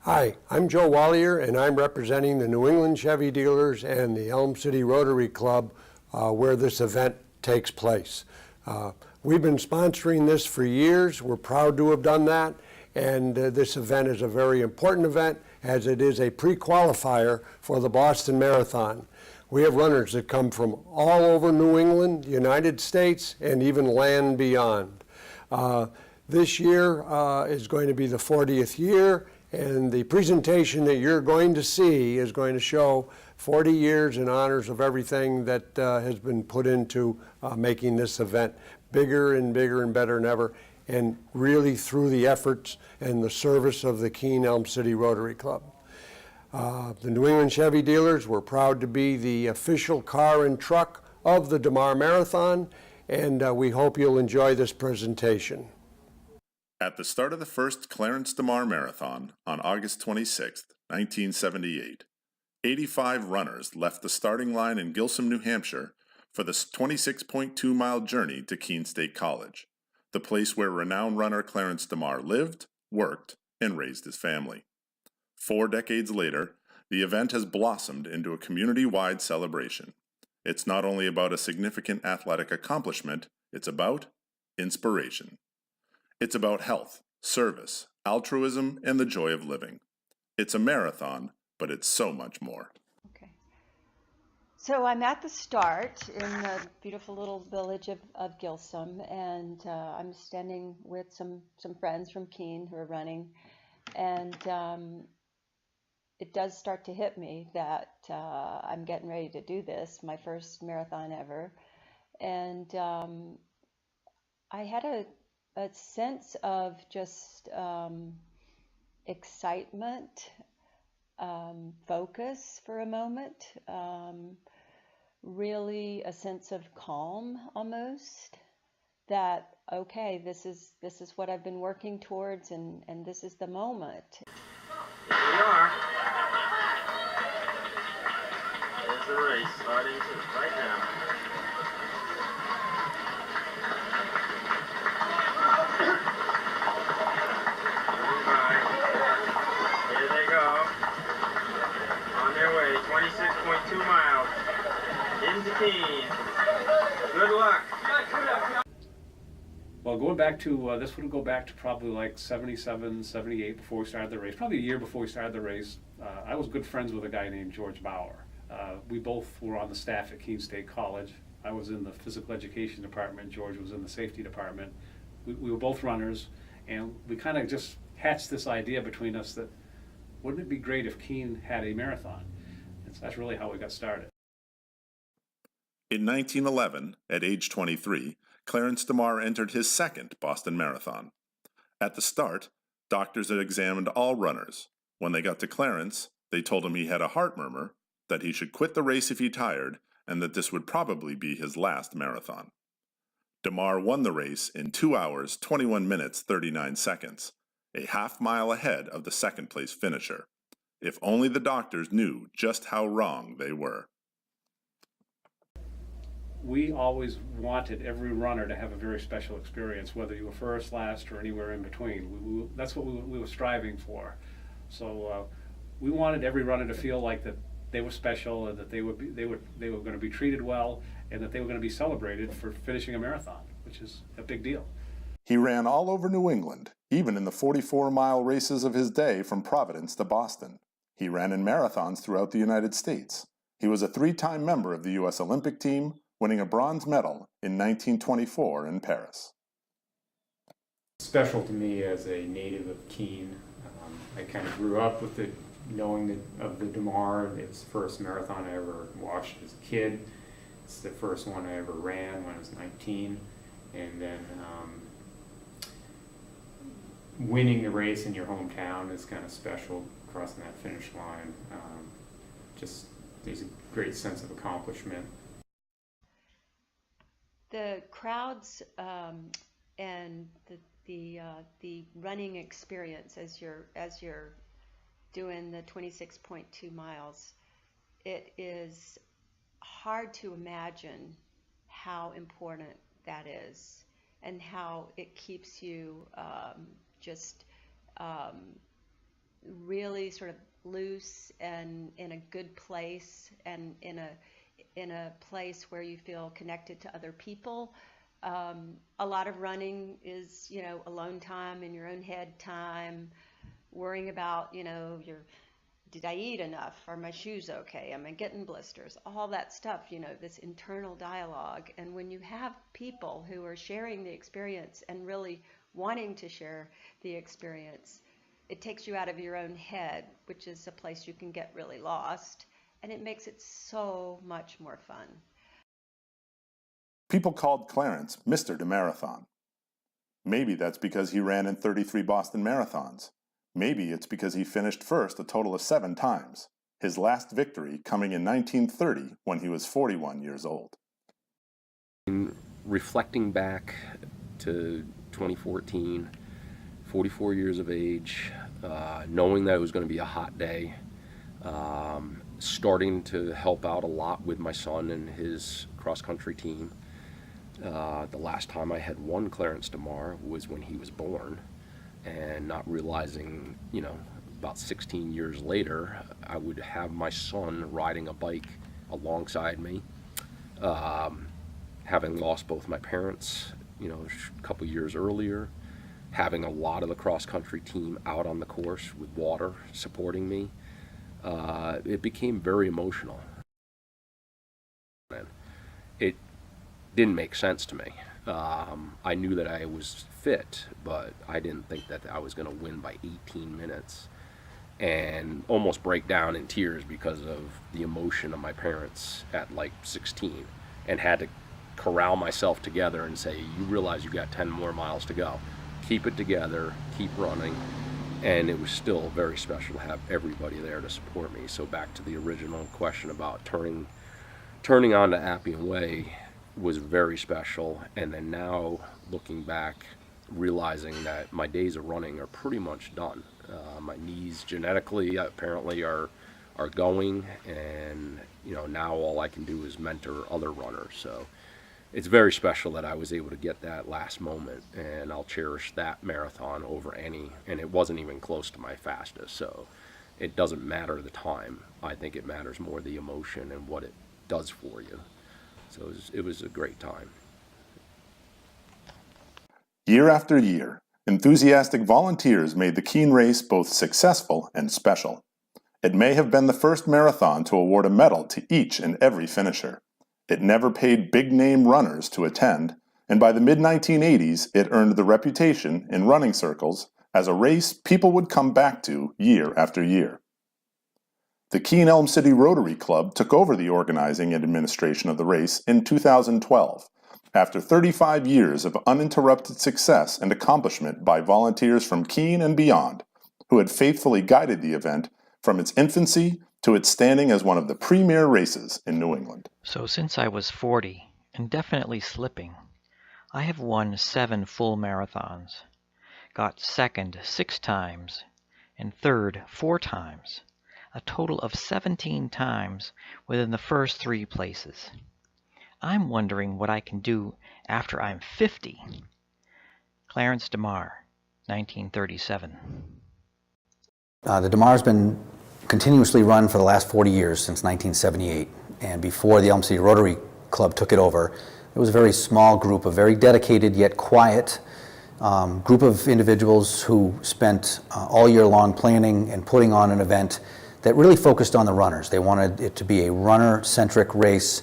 Hi, I'm Joe Wallier, and I'm representing the New England Chevy dealers and the Elm City Rotary Club where this event takes place. We've been sponsoring this for years. We're proud to have done that, and this event is a very important event as it is a pre-qualifier for the Boston Marathon. We have runners that come from all over New England, United States, and even land beyond. This year is going to be the 40th year, and the presentation that you're going to see is going to show 40 years in honors of everything that has been put into making this event bigger and bigger and better than ever, and really through the efforts and the service of the Keene Elm City Rotary Club. The New England Chevy dealers, we're proud to be the official car and truck of the Demar Marathon, and we hope you'll enjoy this presentation. At the start of the first Clarence Demar Marathon on August 26, 1978, 85 runners left the starting line in Gilsum, New Hampshire for the 26.2-mile journey to Keene State College, the place where renowned runner Clarence Demar lived, worked, and raised his family. 4 decades later, the event has blossomed into a community-wide celebration. It's not only about a significant athletic accomplishment, it's about inspiration. It's about health, service, altruism, and the joy of living. It's a marathon, but it's so much more. Okay. So I'm at the start in the beautiful little village of Gilsum, and I'm standing with some friends from Keene who are running, and it does start to hit me that I'm getting ready to do this, my first marathon ever, and I had a sense of just excitement, focus for a moment, really a sense of calm almost, that okay, this is what I've been working towards, and this is the moment. Here we are. There's the race starting right now. Here they go. On their way, 26.2 miles into Keene. Good luck. Well, going back to, this would go back to probably like 77, 78 before we started the race, probably a year before we started the race. I was good friends with a guy named George Bauer. We both were on the staff at Keene State College. I was in the physical education department, George was in the safety department. We were both runners, and we kind of just hatched this idea between us that wouldn't it be great if Keene had a marathon? And so that's really how we got started. In 1911, at age 23, Clarence Demar entered his second Boston Marathon. At the start, doctors had examined all runners. When they got to Clarence, they told him he had a heart murmur, that he should quit the race if he tired, and that this would probably be his last marathon. Demar won the race in 2 hours, 21 minutes, 39 seconds, a half-mile ahead of the second-place finisher. If only the doctors knew just how wrong they were. We always wanted every runner to have a very special experience, whether you were first, last, or anywhere in between. That's what we were striving for. So we wanted every runner to feel like that they were special, and that they were going to be treated well, and that they were going to be celebrated for finishing a marathon, which is a big deal. He ran all over New England, even in the 44-mile races of his day from Providence to Boston. He ran in marathons throughout the United States. He was a 3-time member of the U.S. Olympic team, winning a bronze medal in 1924 in Paris. Special to me as a native of Keene. I kind of grew up with knowing of the Demar. It's the first marathon I ever watched as a kid. It's the first one I ever ran when I was 19. And then winning the race in your hometown is kind of special, crossing that finish line. Just there's a great sense of accomplishment. The crowds and the running experience as you're doing the 26.2 miles, it is hard to imagine how important that is and how it keeps you just really sort of loose and in a good place, and in a place where you feel connected to other people. A lot of running is, alone time, in your own head time, worrying about, did I eat enough? Are my shoes okay? Am I getting blisters? All that stuff, this internal dialogue. And when you have people who are sharing the experience and really wanting to share the experience, it takes you out of your own head, which is a place you can get really lost, and it makes it so much more fun. People called Clarence Mr. de Marathon. Maybe that's because he ran in 33 Boston marathons. Maybe it's because he finished first a total of 7 times, his last victory coming in 1930 when he was 41 years old. Reflecting back to 2014, 44 years of age, knowing that it was going to be a hot day, starting to help out a lot with my son and his cross-country team. The last time I had won Clarence Demar was when he was born, and not realizing, about 16 years later, I would have my son riding a bike alongside me, having lost both my parents, a couple years earlier, having a lot of the cross-country team out on the course with water supporting me. It became very emotional. And it didn't make sense to me. I knew that I was fit, but I didn't think that I was going to win by 18 minutes and almost break down in tears because of the emotion of my parents at like 16, and had to corral myself together and say, you realize you got 10 more miles to go. Keep it together, keep running. And it was still very special to have everybody there to support me. So back to the original question about turning on to Appian Way was very special. And then now looking back, realizing that my days of running are pretty much done. My knees genetically apparently are going, and now all I can do is mentor other runners. So it's very special that I was able to get that last moment, and I'll cherish that marathon over any, and it wasn't even close to my fastest, so it doesn't matter the time. I think it matters more the emotion and what it does for you. So it was a great time. Year after year, enthusiastic volunteers made the Keene race both successful and special. It may have been the first marathon to award a medal to each and every finisher. It never paid big-name runners to attend, and by the mid-1980s, it earned the reputation in running circles as a race people would come back to year after year. The Keene Elm City Rotary Club took over the organizing and administration of the race in 2012, after 35 years of uninterrupted success and accomplishment by volunteers from Keene and beyond, who had faithfully guided the event from its infancy to its standing as one of the premier races in New England. So since I was 40, and definitely slipping, I have won 7 full marathons, got second 6 times, and third 4 times, a total of 17 times within the first 3 places. I'm wondering what I can do after I'm 50. Clarence Demar, 1937. The Demar's been continuously run for the last 40 years, since 1978. And before the Elm City Rotary Club took it over, it was a very small group, a very dedicated yet quiet group of individuals who spent all year long planning and putting on an event that really focused on the runners. They wanted it to be a runner-centric race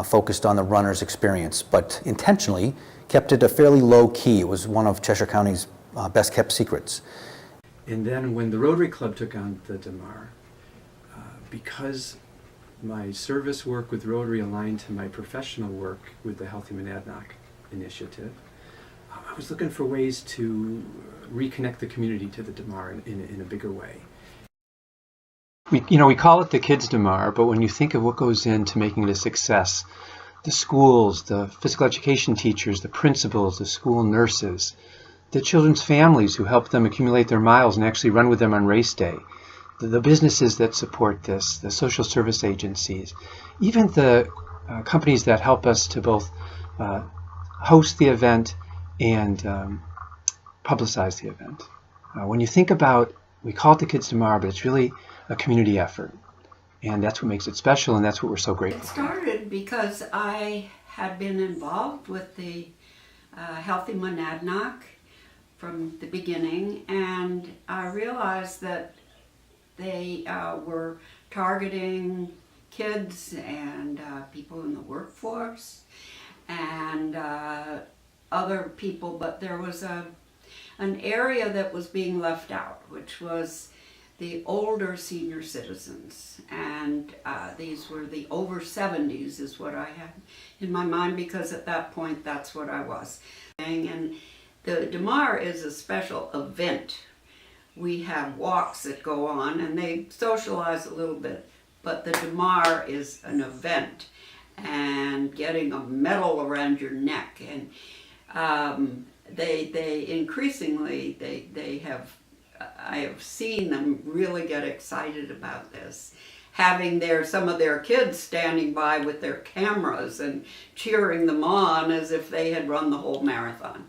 focused on the runner's experience, but intentionally kept it a fairly low key. It was one of Cheshire County's best kept secrets. And then when the Rotary Club took on the Demar, because my service work with Rotary aligned to my professional work with the Healthy Monadnock initiative, I was looking for ways to reconnect the community to the Demar in a bigger way. We call it the Kids Demar, but when you think of what goes into making it a success, the schools, the physical education teachers, the principals, the school nurses, the children's families who help them accumulate their miles and actually run with them on race day, the businesses that support this, the social service agencies, even the companies that help us to both host the event and publicize the event. When you think about We call it the Kids Demar, but it's really a community effort. And that's what makes it special, and that's what we're so grateful It for. started because I had been involved with the Healthy Monadnock from the beginning, and I realized that they were targeting kids and people in the workforce and other people, but there was an area that was being left out, which was the older senior citizens, and these were the over 70s is what I had in my mind, because at that point that's what I was. And the Demar is a special event. We have walks that go on and they socialize a little bit, but the Demar is an event, and getting a medal around your neck, and they increasingly they have, I have seen them really get excited about this, having some of their kids standing by with their cameras and cheering them on as if they had run the whole marathon,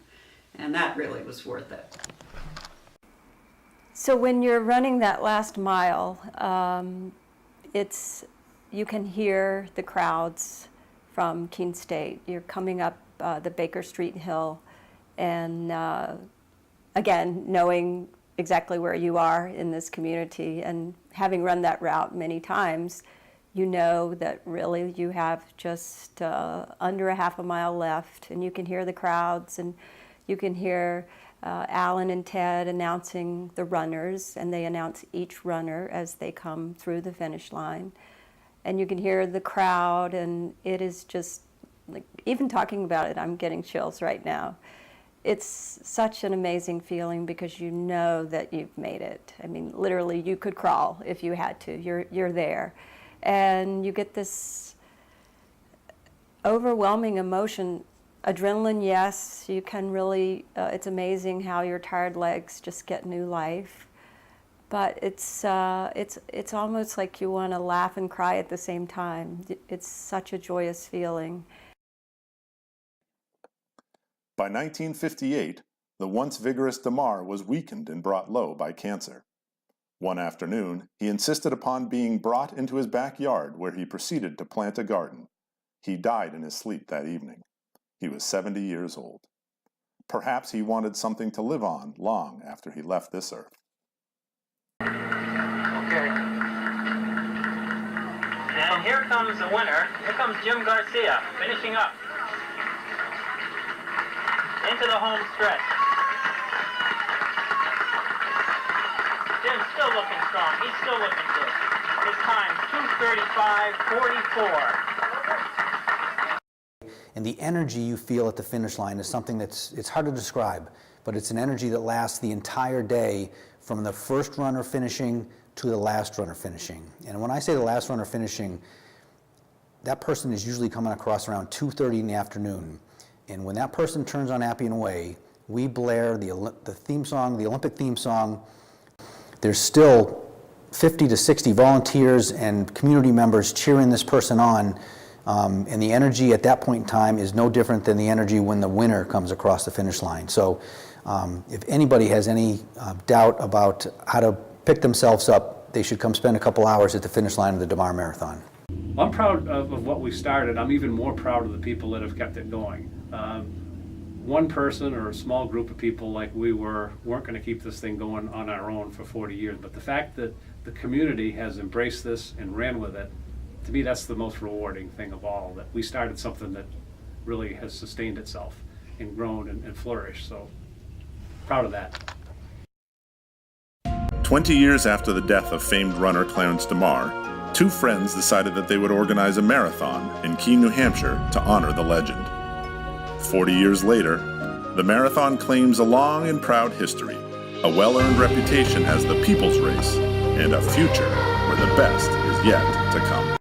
and that really was worth it. So when you're running that last mile, you can hear the crowds from Keene State. You're coming up the Baker Street Hill, and again, knowing exactly where you are in this community and having run that route many times, you know that really you have just under a half a mile left, and you can hear the crowds, and you can hear Alan and Ted announcing the runners, and they announce each runner as they come through the finish line. And you can hear the crowd, and it is just, like, even talking about it, I'm getting chills right now. It's such an amazing feeling because you know that you've made it. I mean, literally, you could crawl if you had to. You're there. And you get this overwhelming emotion. Adrenaline, yes, you can really, it's amazing how your tired legs just get new life. But it's almost like you want to laugh and cry at the same time. It's such a joyous feeling. By 1958, the once vigorous Demar was weakened and brought low by cancer. One afternoon, he insisted upon being brought into his backyard, where he proceeded to plant a garden. He died in his sleep that evening. He was 70 years old. Perhaps he wanted something to live on long after he left this earth. Okay. And here comes the winner. Here comes Jim Garcia, finishing up. Into the home stretch. Jim's still looking strong. He's still looking good. His time, 2:35:44. And the energy you feel at the finish line is something it's hard to describe, but it's an energy that lasts the entire day, from the first runner finishing to the last runner finishing. And when I say the last runner finishing, that person is usually coming across around 2:30 in the afternoon. And when that person turns on Appian Way, we blare the theme song, the Olympic theme song. There's still 50 to 60 volunteers and community members cheering this person on. And the energy at that point in time is no different than the energy when the winner comes across the finish line. So if anybody has any doubt about how to pick themselves up, they should come spend a couple hours at the finish line of the Demar Marathon. I'm proud of what we started. I'm even more proud of the people that have kept it going. One person or a small group of people like we weren't going to keep this thing going on our own for 40 years. But the fact that the community has embraced this and ran with it, to me, that's the most rewarding thing of all, that we started something that really has sustained itself and grown and flourished. So proud of that. 20 years after the death of famed runner Clarence Demar, two friends decided that they would organize a marathon in Keene, New Hampshire to honor the legend. 40 years later, the marathon claims a long and proud history, a well-earned reputation as the people's race, and a future where the best is yet to come.